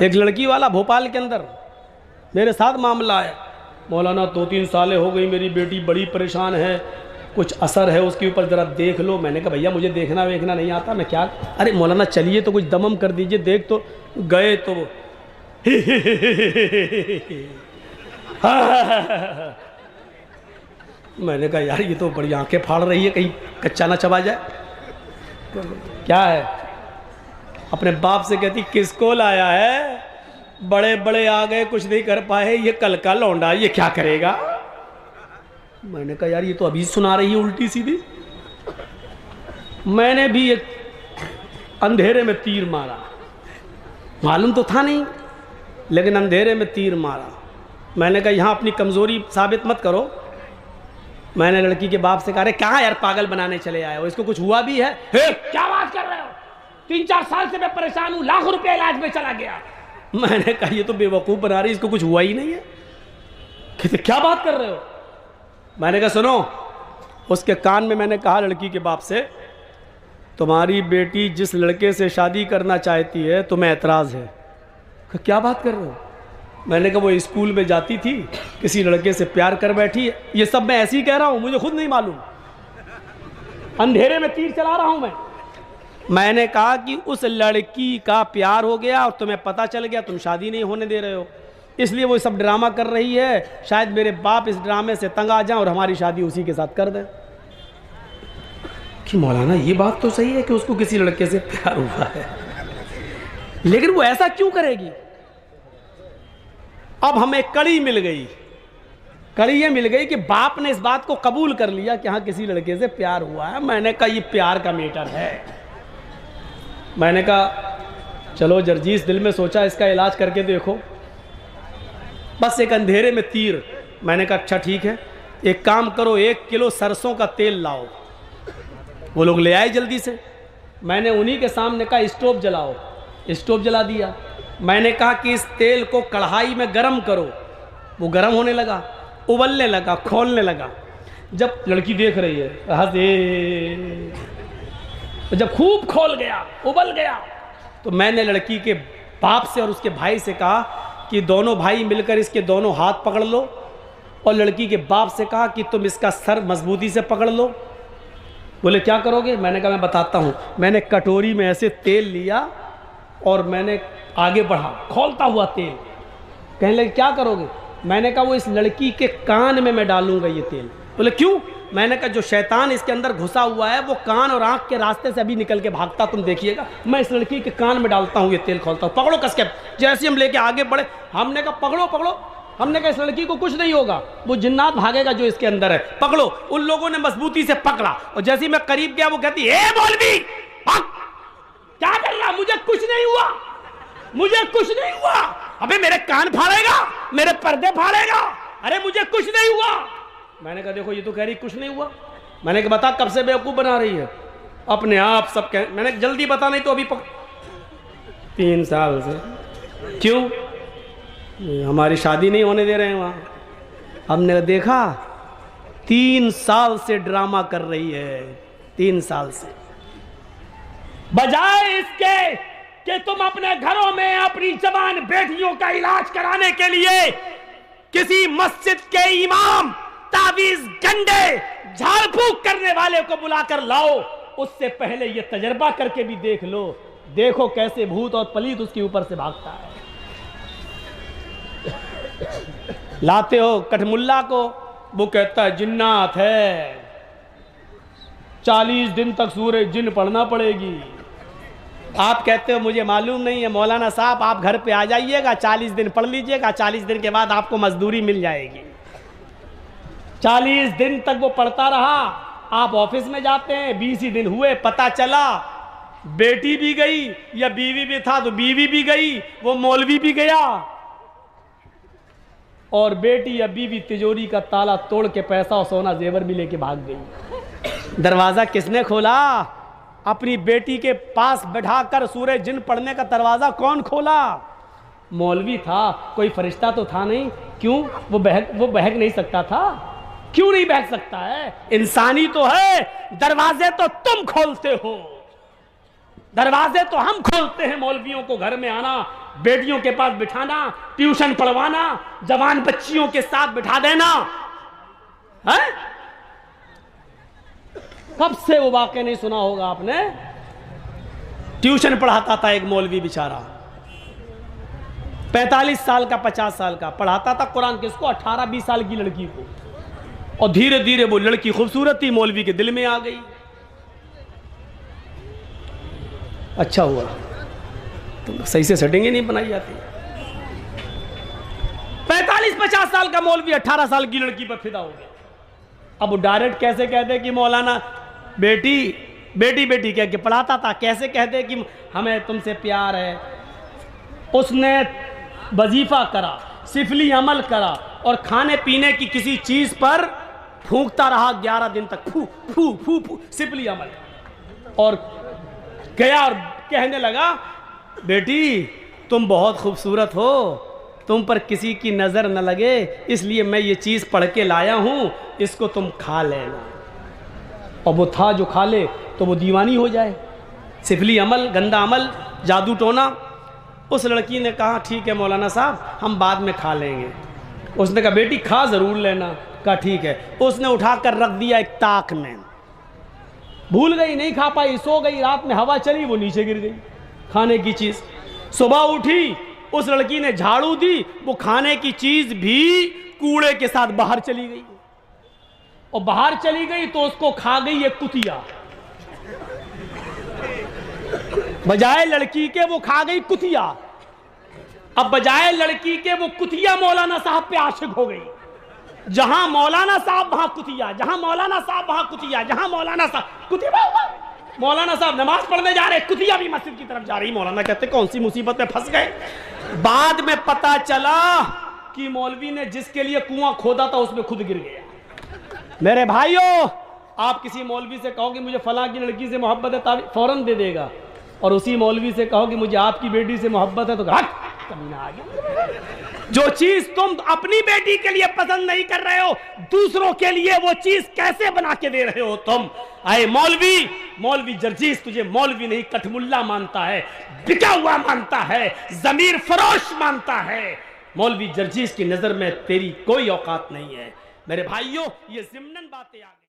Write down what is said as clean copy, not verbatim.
एक लड़की वाला भोपाल के अंदर मेरे साथ मामला है, मौलाना 2-3 सालें हो गई मेरी बेटी बड़ी परेशान है, कुछ असर है उसके ऊपर, ज़रा देख लो। मैंने कहा भैया मुझे देखना वेखना नहीं आता, मैं क्या, अरे मौलाना चलिए तो कुछ दमम कर दीजिए, देख तो गए तो वो मैंने कहा यार ये तो बड़ी आंखें फाड़ रही है, कहीं कच्चा ना चबा जाए। क्या है, अपने बाप से कहती किसको लाया है, बड़े बड़े आ गए कुछ नहीं कर पाए, ये कल का लौंडा ये क्या करेगा। मैंने कहा यार ये तो अभी सुना रही है उल्टी सीधी। मैंने भी एक अंधेरे में तीर मारा, मालूम तो था नहीं लेकिन अंधेरे में तीर मारा। मैंने कहा यहाँ अपनी कमज़ोरी साबित मत करो। मैंने लड़की के बाप से कहा अरे कहाँ यार पागल बनाने चले आए हो, इसको कुछ हुआ भी है? क्या बात कर रहे हो, 3-4 साल से मैं परेशान हूँ, लाख रुपया इलाज में चला गया। मैंने कहा ये तो बेवकूफ़ बना रही, इसको कुछ हुआ ही नहीं है। कहते क्या बात कर रहे हो। मैंने कहा सुनो, उसके कान में मैंने कहा लड़की के बाप से तुम्हारी बेटी जिस लड़के से शादी करना चाहती है तुम्हें एतराज़ है। क्या बात कर रहे हो। मैंने कहा वो स्कूल में जाती थी, किसी लड़के से प्यार कर बैठी है। ये सब मैं ऐसे ही कह रहा हूँ, मुझे खुद नहीं मालूम, अंधेरे में तीर चला रहा हूँ मैं। मैंने कहा कि उस लड़की का प्यार हो गया और तुम्हें पता चल गया, तुम शादी नहीं होने दे रहे हो, इसलिए वो सब ड्रामा कर रही है। शायद मेरे बाप इस ड्रामे से तंग आ जाएं और हमारी शादी उसी के साथ कर दें। कि मौलाना ये बात तो सही है कि उसको किसी लड़के से प्यार हुआ है, लेकिन वो ऐसा क्यों करेगी। अब हमें कड़ी मिल गई, कड़ी ये मिल गई कि बाप ने इस बात को कबूल कर लिया कि हाँ किसी लड़के से प्यार हुआ है। मैंने कहा ये प्यार का मैटर है। मैंने कहा चलो जर्जीस दिल में सोचा इसका इलाज करके देखो, बस एक अंधेरे में तीर। मैंने कहा अच्छा ठीक है, एक काम करो 1 किलो सरसों का तेल लाओ। वो लोग ले आए जल्दी से। मैंने उन्हीं के सामने कहा स्टोव जलाओ, स्टोव जला दिया। मैंने कहा कि इस तेल को कढ़ाई में गरम करो। वो गरम होने लगा, उबलने लगा, खोलने लगा। जब लड़की देख रही है हंसे, जब खूब खोल गया, उबल गया, तो मैंने लड़की के बाप से और उसके भाई से कहा कि दोनों भाई मिलकर इसके दोनों हाथ पकड़ लो, और लड़की के बाप से कहा कि तुम इसका सर मजबूती से पकड़ लो। बोले क्या करोगे। मैंने कहा मैं बताता हूँ। मैंने कटोरी में ऐसे तेल लिया और मैंने आगे बढ़ा, खोलता हुआ तेल। कहने लगे क्या करोगे। मैंने कहा वो इस लड़की के कान में मैं डालूंगा ये तेल। बोले क्यों। मैंने कहा जो शैतान इसके अंदर घुसा हुआ है वो कान और आंख के रास्ते से अभी निकल के भागता, तुम देखिएगा। मैं इस लड़की के कान में डालता हूँ ये तेल, खोलता हूँ, पकड़ो कस के। जैसे हम लेके आगे बढ़े, हमने कहा पकड़ो पकड़ो। हमने कहा इस लड़की को कुछ नहीं होगा, वो जिन्नात भागेगा जो इसके अंदर है, पकड़ो। उन लोगों ने मजबूती से पकड़ा और जैसे ही मैं करीब गया वो कहती ए मौलवी क्या कर रहा, मुझे कुछ नहीं हुआ, मुझे कुछ नहीं हुआ। अबे मेरे कान फाड़ेगा, मेरे पर्दे फाड़ेगा, अरे मुझे कुछ नहीं हुआ। मैंने कहा देखो ये तो कह रही कुछ नहीं हुआ। मैंने कहा बता कब से बेवकूफ बना रही है, अपने आप सब कह। मैंने जल्दी बता नहीं तो अभी 3 साल से। क्यों, हमारी शादी नहीं होने दे रहे हैं वहाँ। हमने देखा 3 साल से ड्रामा कर रही है, 3 साल से। बजाय इसके कि तुम अपने घरों में अपनी जवान बेटियों का इलाज कराने के लिए किसी मस्जिद के इमाम, तावीज गंडे, झाड़ फूक करने वाले को बुलाकर लाओ, उससे पहले ये तजर्बा करके भी देख लो, देखो कैसे भूत और पलीत उसके ऊपर से भागता है। लाते हो कठमुल्ला को, वो कहता है जिन्नात है, 40 दिन तक सूरज जिन पढ़ना पड़ेगी। आप कहते हो मुझे मालूम नहीं है। मौलाना साहब आप घर पे आ जाइएगा, 40 दिन पढ़ लीजिएगा, 40 दिन के बाद आपको मजदूरी मिल जाएगी। 40 दिन तक वो पढ़ता रहा, आप ऑफिस में जाते हैं, 20 ही दिन हुए, पता चला बेटी भी गई, या बीवी भी था तो बीवी भी गई, वो मौलवी भी गया, और बेटी या बीवी तिजोरी का ताला तोड़ के पैसा और सोना जेवर भी लेके भाग गई। दरवाजा किसने खोला। अपनी बेटी के पास बैठाकर सूरज जिन पढ़ने का दरवाजा कौन खोला। मौलवी था, कोई फरिश्ता तो था नहीं। क्यों, वो बहक नहीं सकता था। क्यों नहीं बहक सकता है, इंसानी तो है। दरवाजे तो तुम खोलते हो, दरवाजे तो हम खोलते हैं मौलवियों को घर में आना बेटियों के पास बिठाना, ट्यूशन पढ़वाना, जवान बच्चियों के साथ बिठा देना है। कब से वो वाकया नहीं सुना होगा आपने। ट्यूशन पढ़ाता था एक मौलवी बेचारा, 45 साल का 50 साल का, पढ़ाता था कुरान किसको, 18-20 साल की लड़की को। और धीरे धीरे वो लड़की खूबसूरत थी, मौलवी के दिल में आ गई। अच्छा हुआ, तो सही से सेटिंग ही नहीं बनाई जाती। 45-50 साल का मौलवी 18 साल की लड़की पर फिदा हो गया। अब वो डायरेक्ट कैसे कहते कि मौलाना बेटी बेटी बेटी कह के पढ़ाता था, कैसे कहते कि हमें तुमसे प्यार है। उसने वजीफा करा, सिफली अमल करा और खाने पीने की किसी चीज पर फूंकता रहा 11 दिन तक, फू फू फू फू, सिफली अमल। और गया और कहने लगा, बेटी तुम बहुत खूबसूरत हो, तुम पर किसी की नजर न लगे, इसलिए मैं ये चीज पढ़ के लाया हूं, इसको तुम खा लेना। और वो था जो खा ले तो वो दीवानी हो जाए। सिफली अमल, गंदा अमल, जादू टोना। उस लड़की ने कहा ठीक है मौलाना साहब, हम बाद में खा लेंगे। उसने कहा बेटी खा जरूर लेना। कहा ठीक है। उसने उठाकर रख दिया एक ताक में, भूल गई, नहीं खा पाई, सो गई। रात में हवा चली, वो नीचे गिर गई खाने की चीज। सुबह उठी, उस लड़की ने झाड़ू दी, वो खाने की चीज भी कूड़े के साथ बाहर चली गई। और बाहर चली गई तो उसको खा गई एक कुतिया। बजाय लड़की के वो खा गई कुतिया। अब बजाय लड़की के वो कुतिया मौलाना साहब पे आशिक हो गई। जहां मौलाना साहब वहां कुतिया, जहां मौलाना साहब वहां कुतिया, जहां मौलाना साहब कुतिया। मौलाना साहब नमाज पढ़ने जा रहे, कुतिया भी मस्जिद की तरफ जा रही। मौलाना कहते कौन सी मुसीबत में फंस गए। बाद में पता चला कि मौलवी ने जिसके लिए कुआं खोदा था उसमें खुद गिर गया। मेरे भाइयों, आप किसी मौलवी से कहो कि मुझे फलां की लड़की से मोहब्बत है, फौरन दे देगा। और उसी मौलवी से कहो कि मुझे आपकी बेटी से मोहब्बत है, तो कमीना आ गया। जो चीज तुम अपनी बेटी के लिए पसंद नहीं कर रहे हो, दूसरों के लिए वो चीज कैसे बना के दे रहे हो तुम। आए मौलवी, मौलवी जर्जीस तुझे मौलवी नहीं कठमुल्ला मानता है, बिका हुआ मानता है, जमीर फरोश मानता है। मौलवी जर्जीस की नजर में तेरी कोई औकात नहीं है। मेरे भाइयों, ये ज़िम्नन बातें आ गई।